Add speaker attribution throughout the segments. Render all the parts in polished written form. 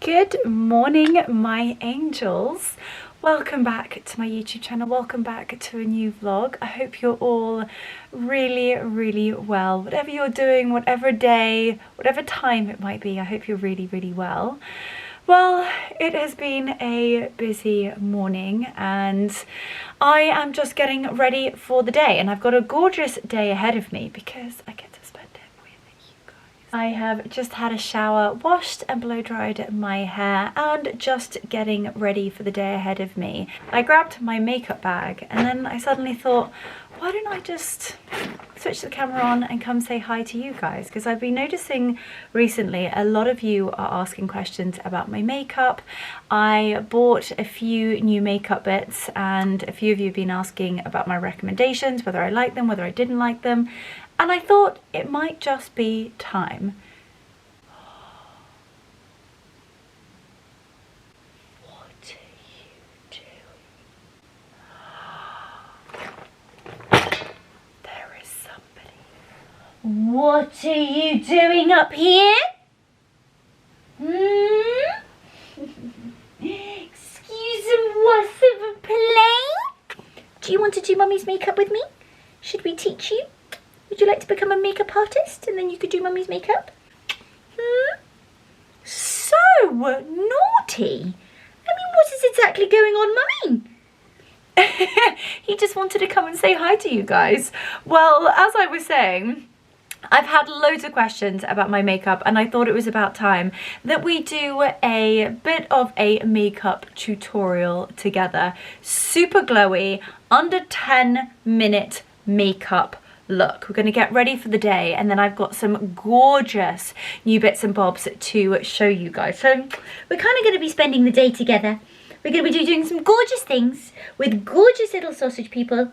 Speaker 1: Good morning, my angels. Welcome back to my YouTube channel. Welcome back to a new vlog. I hope you're all really well. Whatever you're doing, whatever day, whatever time it might be, I hope you're really well. Well, it has been a busy morning and I am just getting ready for the day, and I've got a gorgeous day ahead of me because I get to spend it with you guys. I have just had a shower, washed and blow dried my hair, and just getting ready for the day ahead of me. I grabbed my makeup bag and then I suddenly thought, why don't I just switch the camera on and come say hi to you guys, because I've been noticing recently a lot of you are asking questions about my makeup. I bought a few new makeup bits and a few of you have been asking about my recommendations, whether I like them, whether I didn't like them, and I thought it might just be time. What are you doing up here? Excuse me, what's of a play? Do you want to do Mummy's makeup with me? Should we teach you? Would you like to become a makeup artist and then you could do Mummy's makeup? So naughty. I mean, what is exactly going on, Mummy? He just wanted to come and say hi to you guys. Well, as I was saying, I've had loads of questions about my makeup and I thought it was about time that we do a bit of a makeup tutorial together. Super glowy, under 10-minute makeup look. We're going to get ready for the day and then I've got some gorgeous new bits and bobs to show you guys. So we're kind of going to be spending the day together. We're going to be doing some gorgeous things with gorgeous little sausage people.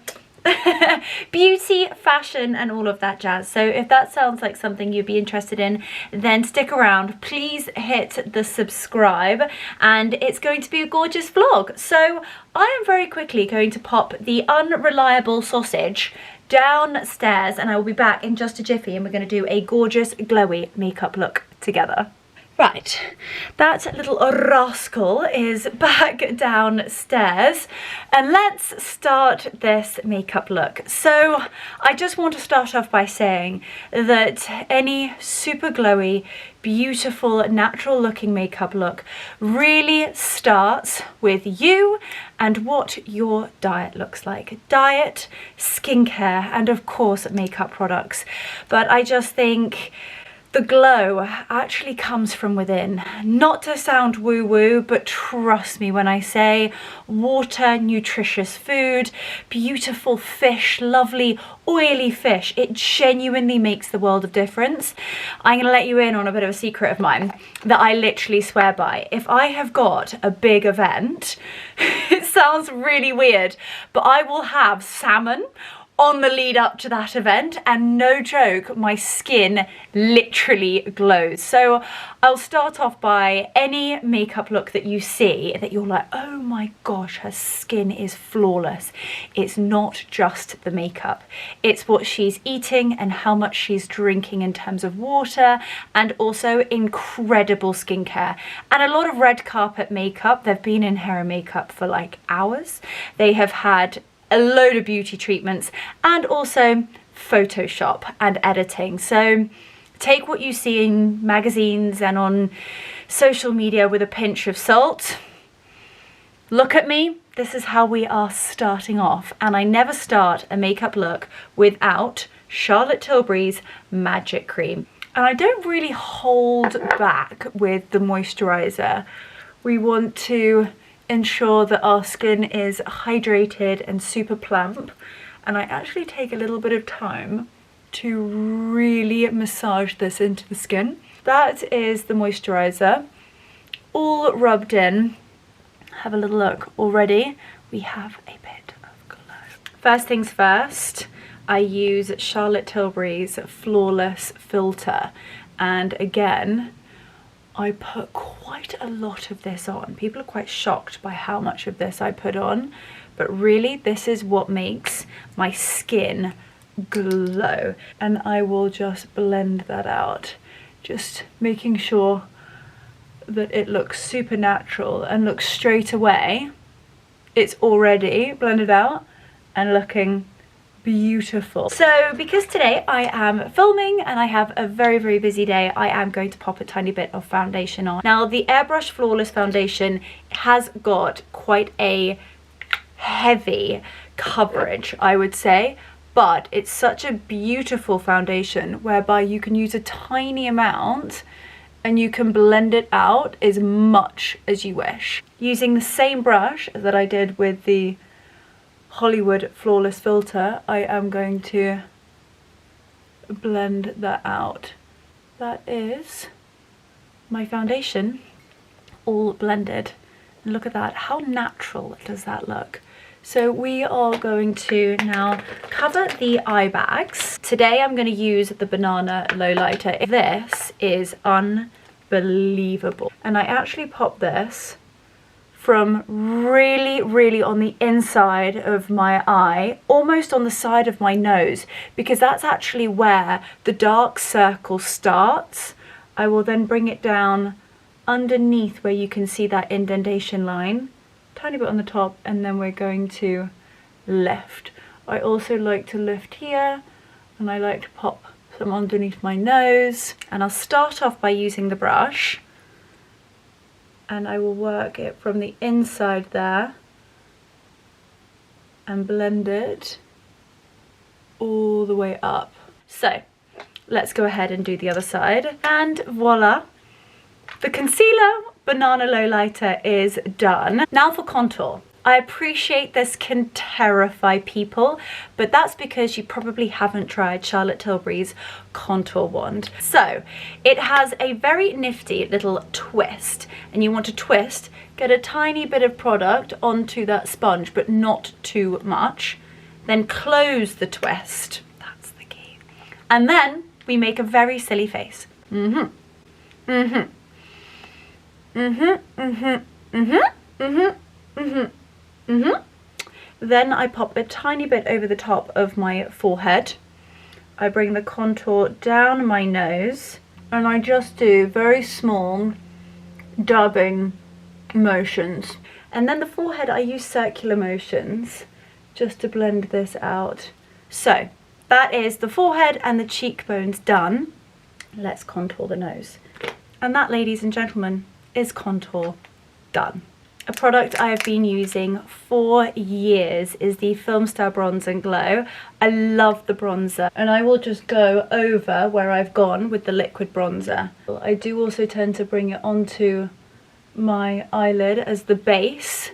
Speaker 1: Beauty, fashion and all of that jazz. So if that sounds like something you'd be interested in, then stick around. Please hit the subscribe and it's going to be a gorgeous vlog. So I am very quickly going to pop the unreliable sausage downstairs and I will be back in just a jiffy and we're going to do a gorgeous glowy makeup look together. Right, that little rascal is back downstairs and let's start this makeup look. So I just want to start off by saying that any super glowy, beautiful, natural looking makeup look really starts with you and what your diet looks like. Diet, skincare, and of course makeup products. But I just think the glow actually comes from within. Not to sound woo-woo, but trust me when I say water, nutritious food, beautiful fish, lovely oily fish. It genuinely makes the world of difference. I'm gonna let you in on a bit of a secret of mine that I literally swear by. If I have got a big event, it sounds really weird, but I will have salmon on the lead up to that event and no joke, my skin literally glows. So I'll start off by any makeup look that you see that you're like, oh my gosh, her skin is flawless. It's not just the makeup, it's what she's eating and how much she's drinking in terms of water, and also incredible skincare and a lot of red carpet makeup. They've been in hair and makeup for like hours. They have had a load of beauty treatments and also Photoshop and editing. So take what you see in magazines and on social media with a pinch of salt. Look at me, this is how we are starting off. And I never start a makeup look without Charlotte Tilbury's Magic Cream. And I don't really hold back with the moisturizer. We want to ensure that our skin is hydrated and super plump, and I actually take a little bit of time to really massage this into the skin. That is the moisturizer all rubbed in. Have a little look. Already we have a bit of glow. First things first, I use Charlotte Tilbury's Flawless Filter, and again I put quite a lot of this on. People are quite shocked by how much of this I put on, but really this is what makes my skin glow. And I will just blend that out, just making sure that it looks super natural, and look, straight away it's already blended out and looking beautiful. So because today I am filming and I have a very busy day, I am going to pop a tiny bit of foundation on. Now the Airbrush Flawless foundation has got quite a heavy coverage, I would say, but it's such a beautiful foundation whereby you can use a tiny amount and you can blend it out as much as you wish. Using the same brush that I did with the Hollywood Flawless filter, I am going to blend that out. That is my foundation all blended. And look at that, how natural does that look? So we are going to now cover the eye bags. Today I'm going to use the Banana Lowlighter. This is unbelievable. And I actually popped this from really on the inside of my eye, almost on the side of my nose, because that's actually where the dark circle starts. I will then bring it down underneath where you can see that indentation line, tiny bit on the top, and then we're going to lift. I also like to lift here, and I like to pop some underneath my nose. And I'll start off by using the brush, and I will work it from the inside there and blend it all the way up. So let's go ahead and do the other side, and voila, the concealer Banana Lowlighter is done. Now for contour. I appreciate this can terrify people, but that's because you probably haven't tried Charlotte Tilbury's contour wand. So it has a very nifty little twist, and you want to twist, get a tiny bit of product onto that sponge, but not too much. Then close the twist. That's the key. And then we make a very silly face. Then I pop a tiny bit over the top of my forehead. I bring the contour down my nose, and I just do very small dabbing motions. And then the forehead, I use circular motions just to blend this out. So that is the forehead and the cheekbones done. Let's contour the nose. And that, ladies and gentlemen, is contour done. A product I have been using for years is the Filmstar Bronze and Glow. I love the bronzer, and I will just go over where I've gone with the liquid bronzer. I do also tend to bring it onto my eyelid as the base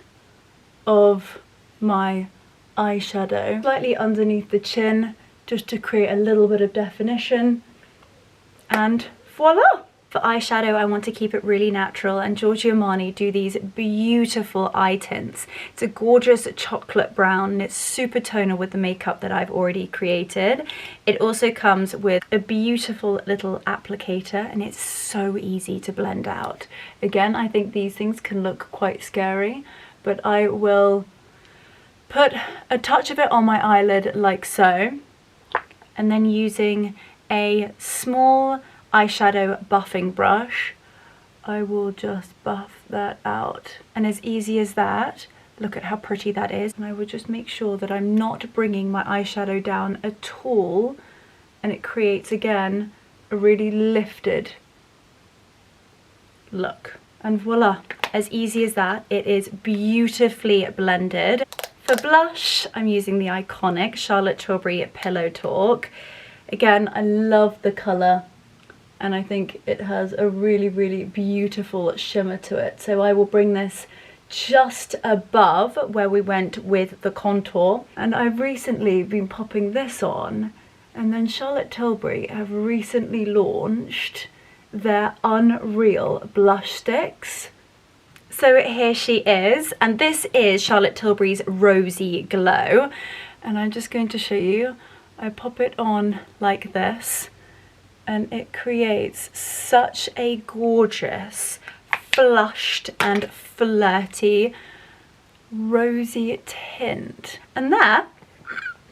Speaker 1: of my eyeshadow, slightly underneath the chin, just to create a little bit of definition, and voila! For eyeshadow, I want to keep it really natural, and Giorgio Armani do these beautiful eye tints. It's a gorgeous chocolate brown, and it's super tonal with the makeup that I've already created. It also comes with a beautiful little applicator, and it's so easy to blend out. Again, I think these things can look quite scary, but I will put a touch of it on my eyelid like so, and then using a small eyeshadow buffing brush, I will just buff that out. And as easy as that, look at how pretty that is. And I will just make sure that I'm not bringing my eyeshadow down at all, and it creates again a really lifted look. And voila, as easy as that, it is beautifully blended. For blush, I'm using the iconic Charlotte Tilbury Pillow Talk. Again, I love the colour, and I think it has a really beautiful shimmer to it. So I will bring this just above where we went with the contour. And I've recently been popping this on, and then Charlotte Tilbury have recently launched their Unreal blush sticks. So here she is, and this is Charlotte Tilbury's Rosy Glow. And I'm just going to show you. I pop it on like this, and it creates such a gorgeous, flushed and flirty rosy tint. And there,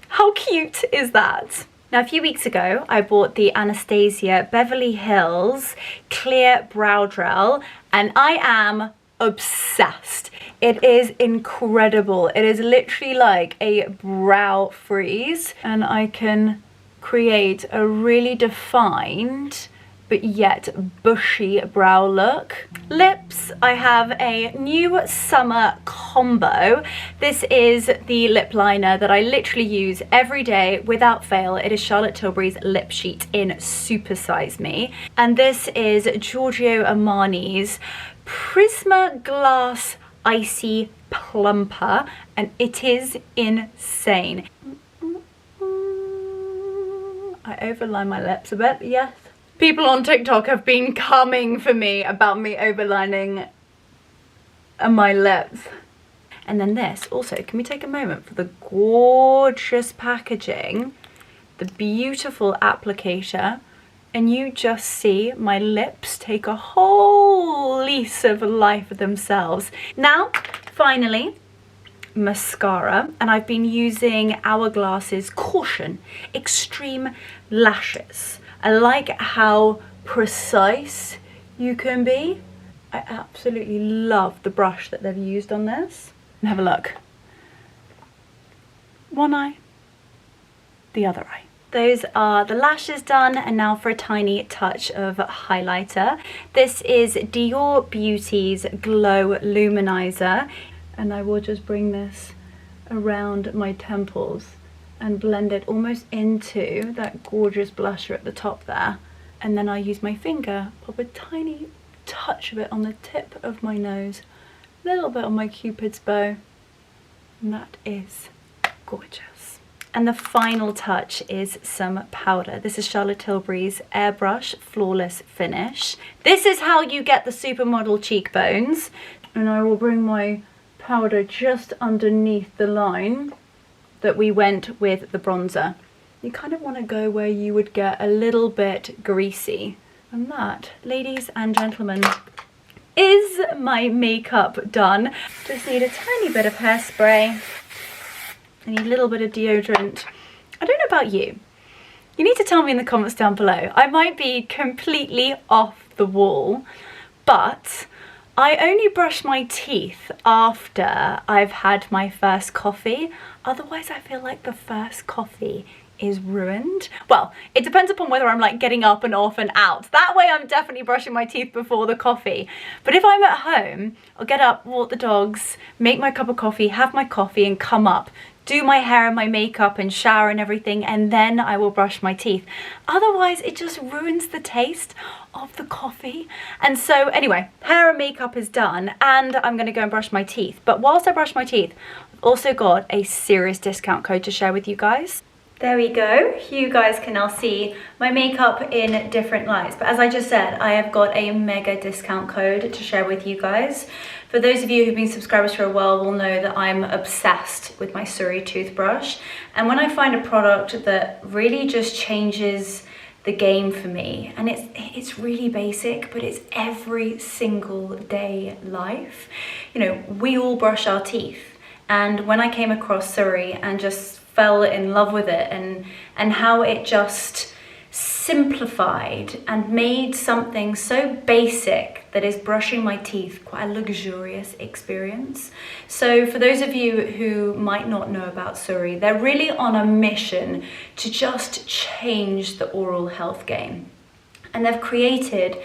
Speaker 1: how cute is that? Now, a few weeks ago, I bought the Anastasia Beverly Hills Clear Brow Gel, and I am obsessed. It is incredible. It is literally like a brow freeze, and I can create a really defined but yet bushy brow look. Lips, I have a new summer combo. This is the lip liner that I literally use every day without fail. It is Charlotte Tilbury's Lip Sheet in Super Size Me. And this is Giorgio Armani's Prisma Glass Icy Plumper, and it is insane. I overline my lips a bit, yes. People on TikTok have been coming for me about me overlining my lips. And then this, also, can we take a moment for the gorgeous packaging, the beautiful applicator, and you just see my lips take a whole lease of life of themselves. Now, finally, mascara, and I've been using Hourglass's Caution Extreme Lashes. I like how precise you can be. I absolutely love the brush that they've used on this. And have a look. One eye, the other eye. Those are the lashes done, and now for a tiny touch of highlighter. This is Idyl Beauty's Glow Luminizer, and I will just bring this around my temples and blend it almost into that gorgeous blusher at the top there. And then I use my finger, pop a tiny touch of it on the tip of my nose, a little bit on my Cupid's bow, and that is gorgeous. And the final touch is some powder. This is Charlotte Tilbury's Airbrush Flawless Finish. This is how you get the supermodel cheekbones. And I will bring my powder just underneath the line that we went with the bronzer. You kind of want to go where you would get a little bit greasy. And that, ladies and gentlemen, is my makeup done. Just need a tiny bit of hairspray. I need a little bit of deodorant. I don't know about you. You need to tell me in the comments down below. I might be completely off the wall, but I only brush my teeth after I've had my first coffee. Otherwise, I feel like the first coffee is ruined. Well, it depends upon whether I'm like getting up and off and out. That way I'm definitely brushing my teeth before the coffee. But if I'm at home, I'll get up, walk the dogs, make my cup of coffee, have my coffee and come up, do my hair and my makeup and shower and everything, and then I will brush my teeth. Otherwise, it just ruins the taste of the coffee. And so anyway, hair and makeup is done, and I'm gonna go and brush my teeth. But whilst I brush my teeth, I've also got a serious discount code to share with you guys. There we go. You guys can now see my makeup in different lights. But as I just said, I have got a mega discount code to share with you guys. For those of you who've been subscribers for a while will know that I'm obsessed with my Suri toothbrush. And when I find a product that really just changes the game for me, and it's really basic, but it's every single day life. You know, we all brush our teeth. And when I came across Suri and just fell in love with it, and how it just simplified and made something so basic that is brushing my teeth quite a luxurious experience. So for those of you who might not know about Suri, they're really on a mission to just change the oral health game. And they've created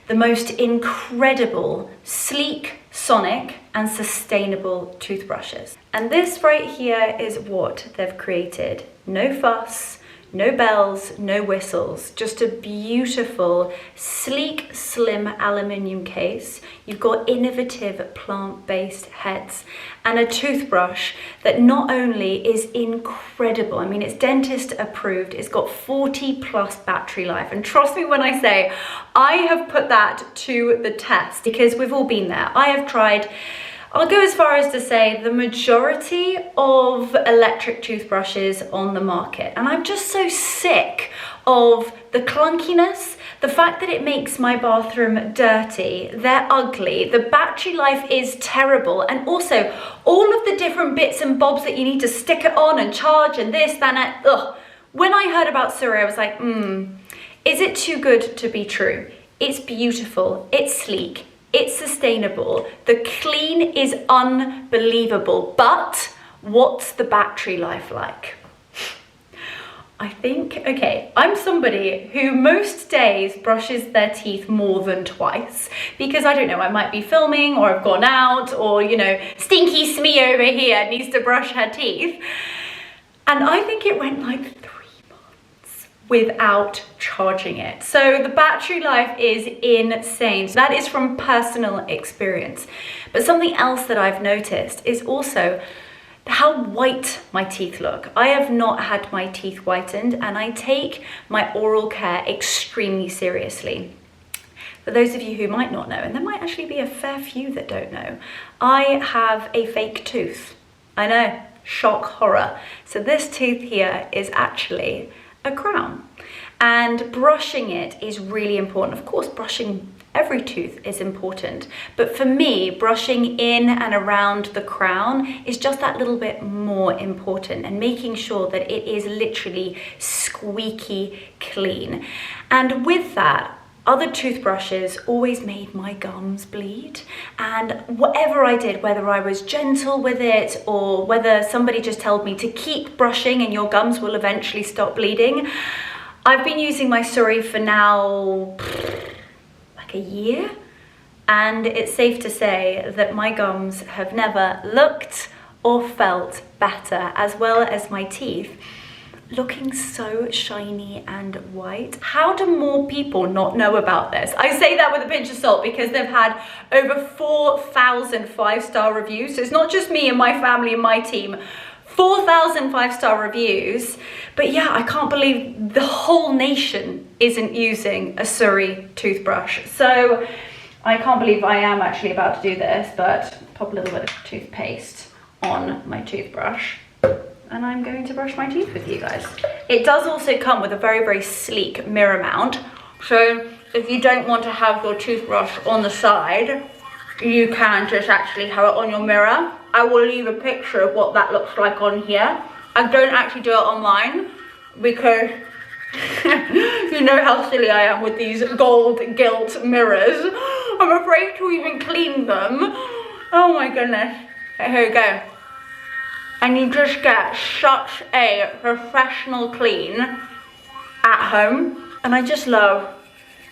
Speaker 1: the most incredible, sleek, sonic and sustainable toothbrushes. And this right here is what they've created. No fuss, no bells, no whistles, just a beautiful, sleek, slim aluminium case. You've got innovative plant-based heads and a toothbrush that not only is incredible, I mean, it's dentist approved, it's got 40+ battery life. And trust me when I say, I have put that to the test because we've all been there. I have tried, I'll go as far as to say the majority of electric toothbrushes on the market. And I'm just so sick of the clunkiness, the fact that it makes my bathroom dirty, they're ugly, the battery life is terrible, and also all of the different bits and bobs that you need to stick it on and charge and this, that, and that, ugh. When I heard about Suri, I was like, is it too good to be true? It's beautiful, it's sleek, it's sustainable, the clean is unbelievable, but what's the battery life like? I think, okay, I'm somebody who most days brushes their teeth more than twice because I don't know, I might be filming or I've gone out or, you know, stinky Smee over here needs to brush her teeth. And I think it went like 3 months without charging it. So the battery life is insane. So that is from personal experience. But something else that I've noticed is also how white my teeth look. I have not had my teeth whitened and I take my oral care extremely seriously. For those of you who might not know, and there might actually be a fair few that don't know, I have a fake tooth. I know, shock horror. So this tooth here is actually a crown. And brushing it is really important. Of course, brushing every tooth is important, but for me, brushing in and around the crown is just that little bit more important, and making sure that it is literally squeaky clean. And with that, other toothbrushes always made my gums bleed, and whatever I did, whether I was gentle with it or whether somebody just told me to keep brushing and your gums will eventually stop bleeding, I've been using my Suri for now a year, and it's safe to say that my gums have never looked or felt better, as well as my teeth looking so shiny and white. How do more people not know about this? I say that with a pinch of salt because they've had over 4,000 5-star reviews. So it's not just me and my family and my team. 4,000 5-star reviews, but yeah, I can't believe the whole nation isn't using a Suri toothbrush. So I can't believe I am actually about to do this, but pop a little bit of toothpaste on my toothbrush and I'm going to brush my teeth with you guys. It does also come with a very, very sleek mirror mount. So if you don't want to have your toothbrush on the side, you can just actually have it on your mirror. I will leave a picture of what that looks like on here. I don't actually do it online because you know how silly I am with these gold gilt mirrors. I'm afraid to even clean them. Oh my goodness. Okay, here we go. And you just get such a professional clean at home. And I just love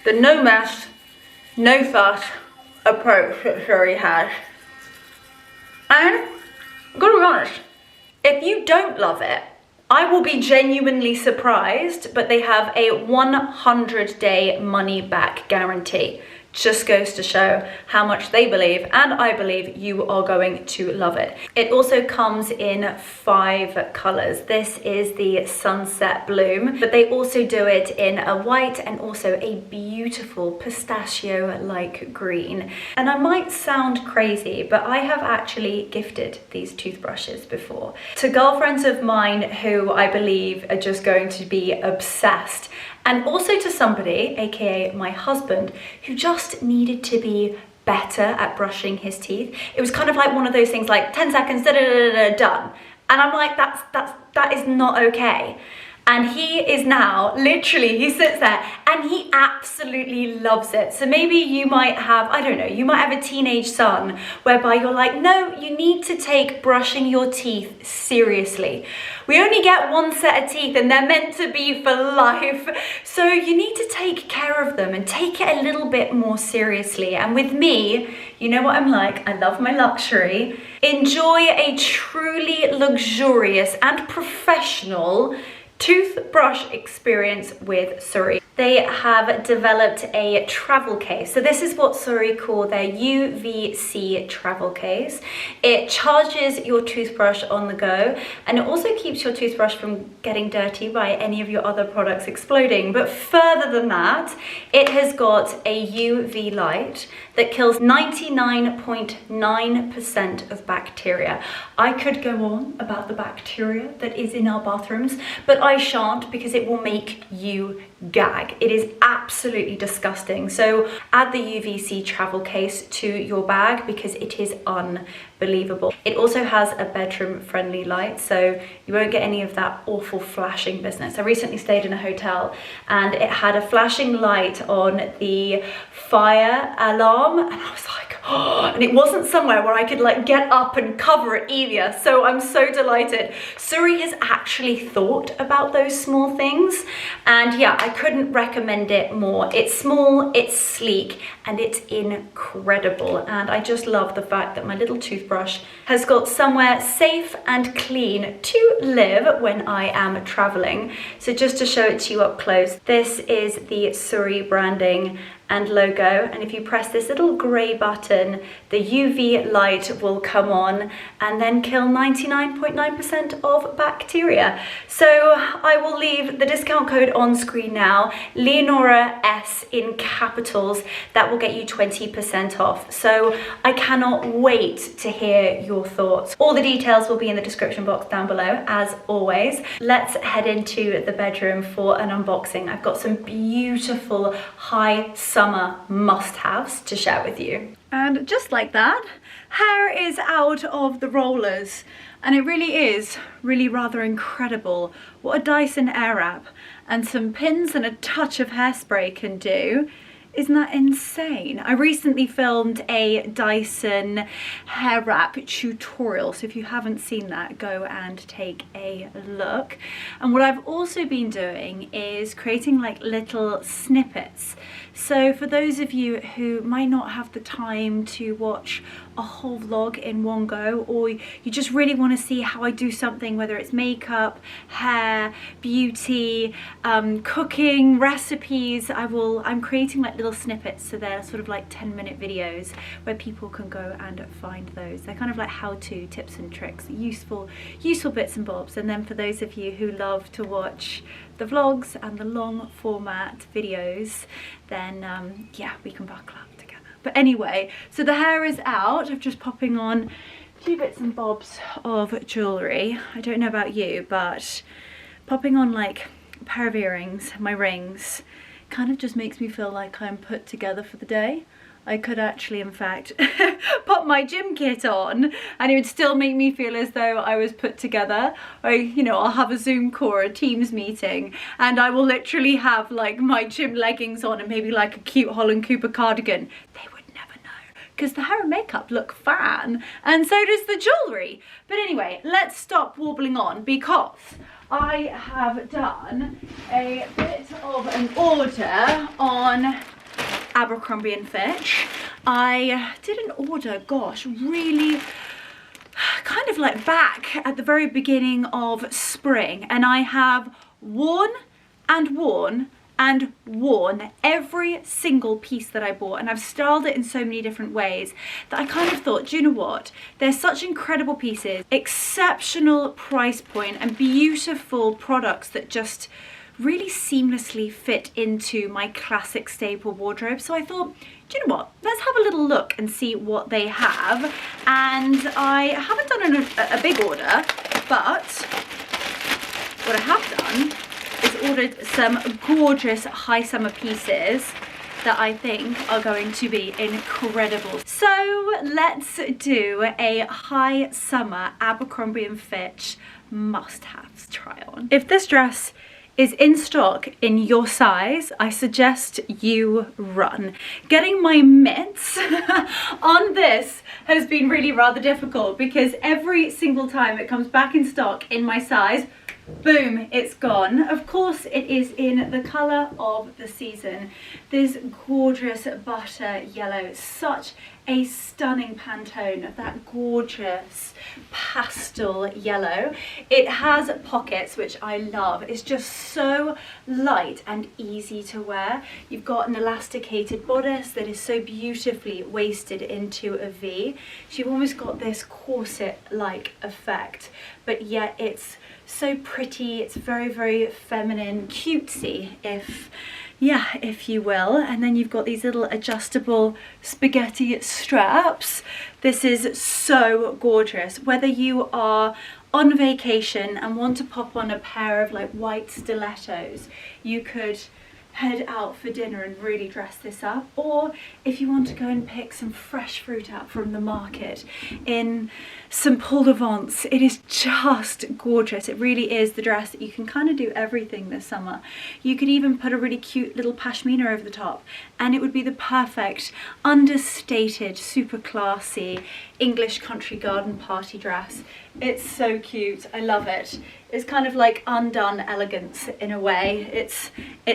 Speaker 1: the no mess, no fuss approach that Suri has. And I'm gonna be honest, if you don't love it, I will be genuinely surprised, but they have a 100-day money back guarantee. Just goes to show how much they believe, and I believe you are going to love it. It also comes in 5 colors. This is the Sunset Bloom, but they also do it in a white and also a beautiful pistachio-like green. And I might sound crazy, but I have actually gifted these toothbrushes before to girlfriends of mine who I believe are just going to be obsessed. And also to somebody, aka my husband, who just needed to be better at brushing his teeth. It was kind of like one of those things like 10 seconds, done. And I'm like, that is not okay. And he is now, literally, he sits there and he absolutely loves it. So maybe you might have, I don't know, you might have a teenage son whereby you're like, no, you need to take brushing your teeth seriously. We only get one set of teeth and they're meant to be for life. So you need to take care of them and take it a little bit more seriously. And with me, you know what I'm like, I love my luxury. Enjoy a truly luxurious and professional toothbrush experience with Suri. They have developed a travel case. So this is what Suri call their UVC travel case. It charges your toothbrush on the go, and it also keeps your toothbrush from getting dirty by any of your other products exploding. But further than that, it has got a UV light that kills 99.9% of bacteria. I could go on about the bacteria that is in our bathrooms, but I shan't because it will make you gag. It is absolutely disgusting. So add the UVC travel case to your bag because it is unbelievable. It also has a bedroom friendly light, so you won't get any of that awful flashing business. I recently stayed in a hotel and it had a flashing light on the fire alarm and I was like, oh, and it wasn't somewhere where I could like get up and cover it either. So I'm so delighted. Suri has actually thought about those small things, and yeah, I couldn't recommend it more. It's small, it's sleek, and it's incredible. And I just love the fact that my little toothbrush has got somewhere safe and clean to live when I am traveling. So just to show it to you up close, this is the Suri branding and logo, and if you press this little grey button, the UV light will come on and then kill 99.9% of bacteria. So I will leave the discount code on screen now, Leonora S in capitals. That will get you 20% off. So I cannot wait to hear your thoughts. All the details will be in the description box down below, as always. Let's head into the bedroom for an unboxing. I've got some beautiful high summer must-haves to share with you. And just like that, hair is out of the rollers, and it really is rather incredible what a Dyson Airwrap and some pins and a touch of hairspray can do. Isn't that insane? I recently filmed a Dyson hair wrap tutorial, so if you haven't seen that, go and take a look. And what I've also been doing is creating like little snippets. So for those of you who might not have the time to watch a whole vlog in one go, or you just really want to see how I do something, whether it's makeup, hair, beauty, cooking, recipes, I'm creating like little snippets, so they're sort of like 10-minute videos where people can go and find those. They're kind of like how-to tips and tricks, useful bits and bobs. And then for those of you who love to watch the vlogs and the long format videos, then yeah, we can buckle up together. But anyway, so the hair is out. I'm just popping on a few bits and bobs of jewellery. I don't know about you, but popping on like a pair of earrings, my rings, kind of just makes me feel like I'm put together for the day. I could actually, in fact, pop my gym kit on and it would still make me feel as though I was put together. Or, you know, I'll have a Zoom call or a Teams meeting and I will literally have like my gym leggings on and maybe like a cute Holland Cooper cardigan. They would never know because the hair and makeup look fan and so does the jewellery. But anyway, let's stop warbling on because I have done a bit of an order on Abercrombie & Fitch. I did an order, gosh, really kind of like back at the very beginning of spring, and I have worn and worn and worn every single piece that I bought, and I've styled it in so many different ways that I kind of thought, do you know what, they're such incredible pieces, exceptional price point and beautiful products that just really seamlessly fit into my classic staple wardrobe. So I thought, do you know what, let's have a little look and see what they have. And I haven't done a big order, but what I have done is ordered some gorgeous high summer pieces that I think are going to be incredible. So let's do a high summer Abercrombie & Fitch must-haves try on. If this dress is in stock in your size, I suggest you run. Getting my mitts on this has been really rather difficult because every single time it comes back in stock in my size, boom, it's gone. Of course, it is in the colour of the season. This gorgeous butter yellow, such a stunning Pantone of that gorgeous pastel yellow. It has pockets, which I love. It's just so light and easy to wear. You've got an elasticated bodice that is so beautifully waisted into a V. So you've almost got this corset-like effect, but yet it's so pretty. It's very, very feminine, cutesy, if you will. And then you've got these little adjustable spaghetti straps. This is so gorgeous. Whether you are on vacation and want to pop on a pair of like white stilettos, you could head out for dinner and really dress this up, or if you want to go and pick some fresh fruit out from the market in St. Paul de Vence. It is just gorgeous. It really is the dress that you can kind of do everything this summer. You could even put a really cute little pashmina over the top and it would be the perfect understated, super classy English country garden party dress. It's so cute. I love it. It's kind of like undone elegance in a way. It's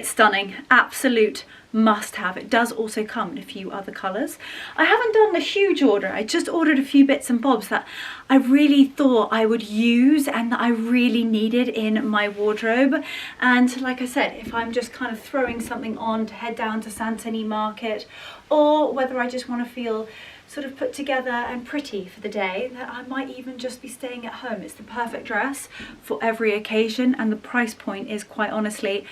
Speaker 1: stunning. Absolute must have. It does also come in a few other colours. I haven't done a huge order. I just ordered a few bits and bobs that I really thought I would use and that I really needed in my wardrobe. And like I said, if I'm just kind of throwing something on to head down to Saint-Denis Market, or whether I just want to feel sort of put together and pretty for the day, that I might even just be staying at home. It's the perfect dress for every occasion, and the price point is, quite honestly,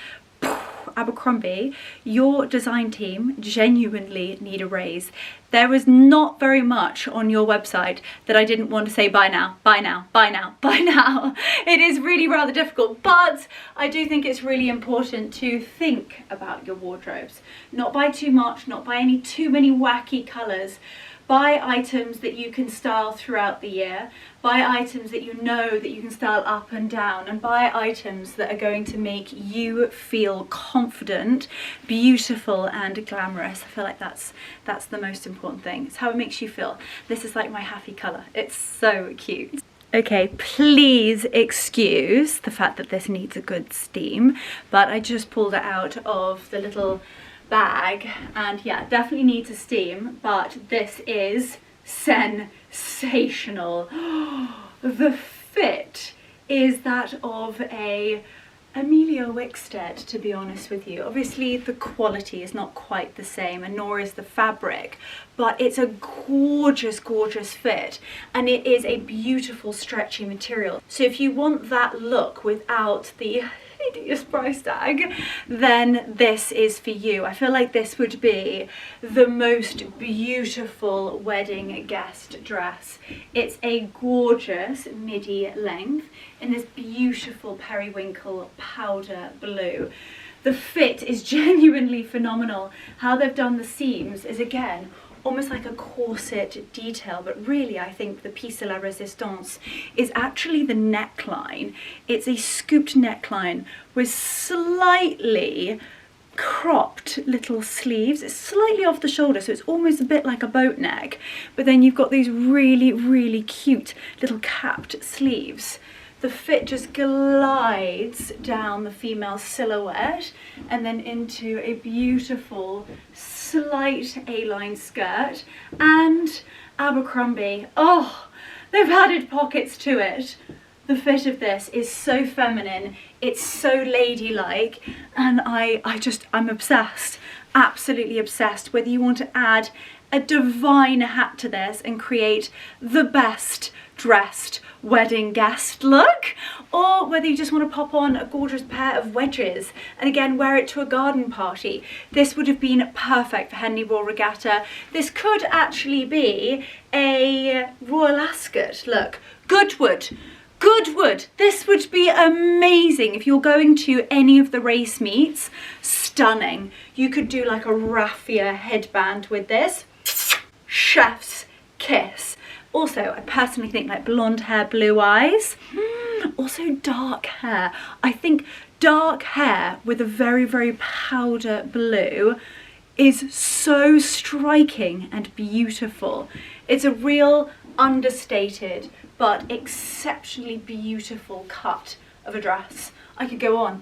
Speaker 1: Abercrombie, your design team genuinely need a raise. There was not very much on your website that I didn't want to say buy now, buy now, buy now, buy now. It is really rather difficult, but I do think it's really important to think about your wardrobes. Not buy too much, not buy too many wacky colours. Buy items that you can style throughout the year. Buy items that you know that you can style up and down, and buy items that are going to make you feel confident, beautiful and glamorous. I feel like that's the most important thing. It's how it makes you feel. This is like my happy colour. It's so cute. Okay, please excuse the fact that this needs a good steam, but I just pulled it out of the little bag, and yeah, definitely needs a steam, but this is sensational. The fit is that of a Amelia Wickstead, to be honest with you. Obviously the quality is not quite the same, and nor is the fabric, but it's a gorgeous, gorgeous fit, and it is a beautiful stretchy material. So if you want that look without the hideous price tag, then this is for you. I feel like this would be the most beautiful wedding guest dress. It's a gorgeous midi length in this beautiful periwinkle powder blue. The fit is genuinely phenomenal. How they've done the seams is, again, almost like a corset detail, but really I think the piece de la resistance is actually the neckline. It's a scooped neckline with slightly cropped little sleeves. It's slightly off the shoulder, so it's almost a bit like a boat neck, but then you've got these really, really cute little capped sleeves. The fit just glides down the female silhouette and then into a beautiful slight A-line skirt. And Abercrombie, oh, they've added pockets to it. The fit of this is so feminine, it's so ladylike, and I'm obsessed, absolutely obsessed. Whether you want to add a divine hat to this and create the best dressed wedding guest look, or whether you just want to pop on a gorgeous pair of wedges and again wear it to a garden party, this would have been perfect for Henley Royal Regatta. This could actually be a Royal Ascot look. Goodwood, this would be amazing if you're going to any of the race meets. Stunning. You could do like a raffia headband with this. Chef's kiss. Also, I personally think like blonde hair, blue eyes. Also dark hair. I think dark hair with a very, very powder blue is so striking and beautiful. It's a real understated but exceptionally beautiful cut of a dress. I could go on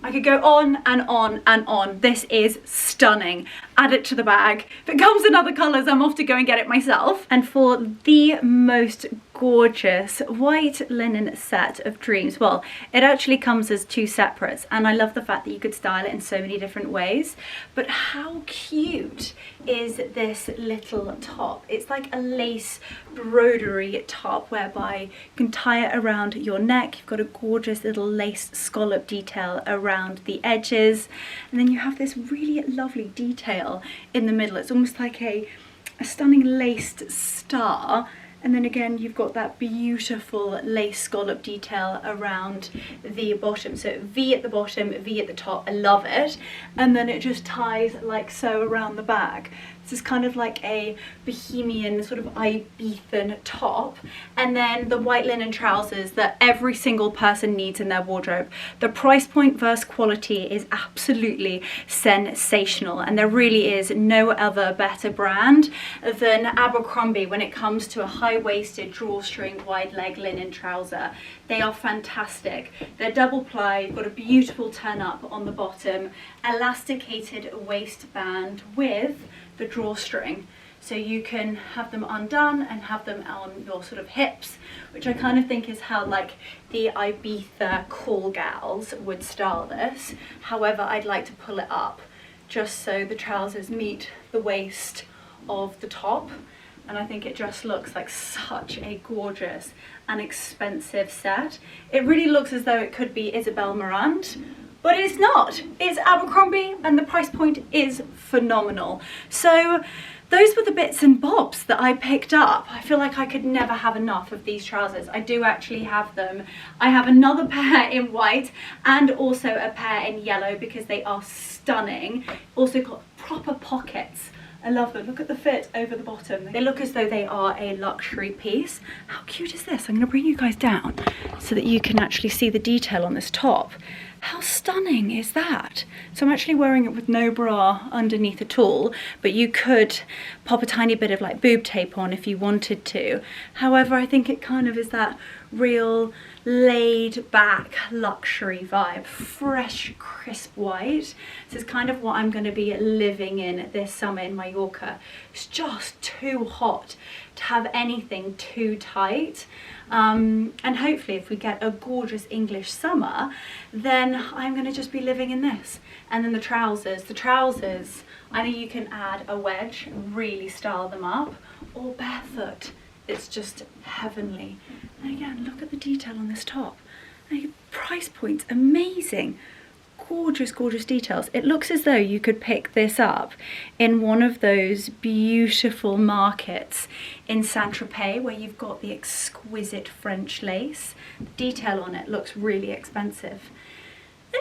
Speaker 1: and on and on. This is stunning. Add it to the bag. If it comes in other colours, I'm off to go and get it myself. And for the most gorgeous white linen set of dreams, well, it actually comes as two separates, and I love the fact that you could style it in so many different ways. But how cute is this little top? It's like a lace broderie top whereby you can tie it around your neck. You've got a gorgeous little lace scallop detail around the edges, and then you have this really lovely detail in the middle. It's almost like a stunning laced star,
Speaker 2: And then again, you've got that beautiful lace scallop detail around the bottom. So V at the bottom, V at the top, I love it. And then it just ties like so around the back. This is kind of like a bohemian sort of Ibethan top. And then the white linen trousers that every single person needs in their wardrobe. The price point versus quality is absolutely sensational. And there really is no other better brand than Abercrombie when it comes to a high-waisted drawstring wide leg linen trouser. They are fantastic. They're double ply, you've got a beautiful turn up on the bottom, elasticated waistband with the drawstring, so you can have them undone and have them on your sort of hips, which I kind of think is how like the Ibiza call gals would style this. However, I'd like to pull it up just so the trousers meet the waist of the top, and I think it just looks like such a gorgeous and expensive set. It really looks as though it could be Isabel Marant, but it's not. It's Abercrombie and the price point is phenomenal. So those were the bits and bobs that I picked up. I feel like I could never have enough of these trousers. I do actually have them. I have another pair in white and also a pair in yellow because they are stunning. Also got proper pockets. I love them. Look at the fit over the bottom. They look as though they are a luxury piece. How cute is this? I'm going to bring you guys down so that you can actually see the detail on this top. How stunning is that? So I'm actually wearing it with no bra underneath at all, but you could pop a tiny bit of like boob tape on if you wanted to. However, I think it kind of is that real laid back luxury vibe. Fresh, crisp white. This is kind of what I'm going to be living in this summer in Mallorca. It's just too hot to have anything too tight. And hopefully if we get a gorgeous English summer, then I'm going to just be living in this. And then the trousers, I know you can add a wedge and really style them up, or barefoot. It's just heavenly. And again, look at the detail on this top. And price point's amazing. Gorgeous, gorgeous details. It looks as though you could pick this up in one of those beautiful markets in Saint-Tropez where you've got the exquisite French lace. The detail on it looks really expensive.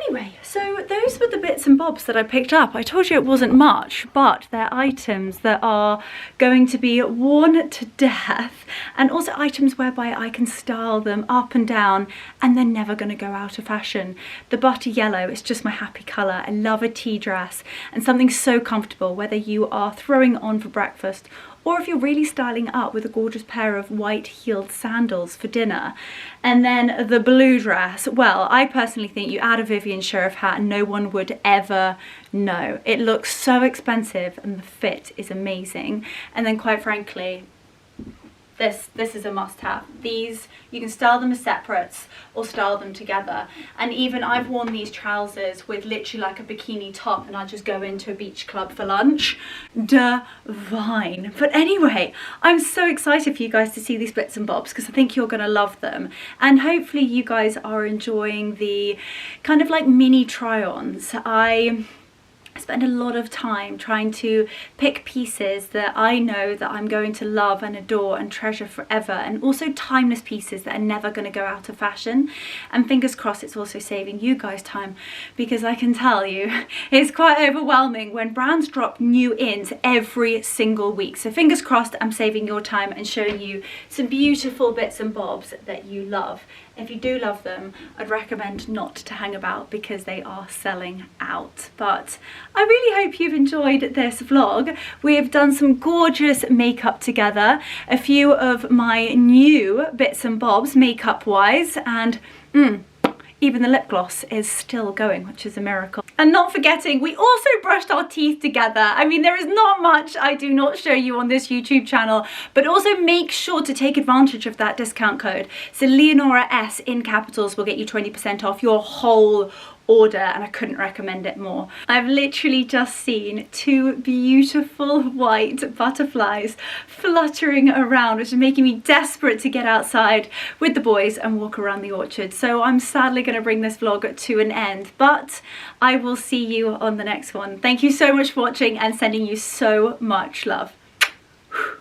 Speaker 2: Anyway, so those were the bits and bobs that I picked up. I told you it wasn't much, but they're items that are going to be worn to death, and also items whereby I can style them up and down and they're never going to go out of fashion. The butter yellow is just my happy colour. I love a tea dress and something so comfortable, whether you are throwing on for breakfast or if you're really styling up with a gorgeous pair of white heeled sandals for dinner. And then the blue dress, well, I personally think you add a Vivian Sheriff hat and no one would ever know. It looks so expensive and the fit is amazing. And then quite frankly, this is a must-have. These, you can style them as separates or style them together. And even I've worn these trousers with literally like a bikini top and I just go into a beach club for lunch. Divine. But anyway, I'm so excited for you guys to see these bits and bobs because I think you're gonna love them. And hopefully you guys are enjoying the kind of like mini try-ons. I spend a lot of time trying to pick pieces that I know that I'm going to love and adore and treasure forever, and also timeless pieces that are never going to go out of fashion. And fingers crossed it's also saving you guys time, because I can tell you it's quite overwhelming when brands drop new ins every single week. So fingers crossed I'm saving your time and showing you some beautiful bits and bobs that you love. If you do love them, I'd recommend not to hang about because they are selling out. But I really hope you've enjoyed this vlog. We have done some gorgeous makeup together, a few of my new bits and bobs makeup wise, and even the lip gloss is still going, which is a miracle. And not forgetting, we also brushed our teeth together. I mean, there is not much I do not show you on this YouTube channel, but also make sure to take advantage of that discount code. So Leonora S in capitals will get you 20% off your whole order, and I couldn't recommend it more. I've literally just seen two beautiful white butterflies fluttering around, which is making me desperate to get outside with the boys and walk around the orchard. So I'm sadly going to bring this vlog to an end, but I will see you on the next one. Thank you so much for watching and sending you so much love.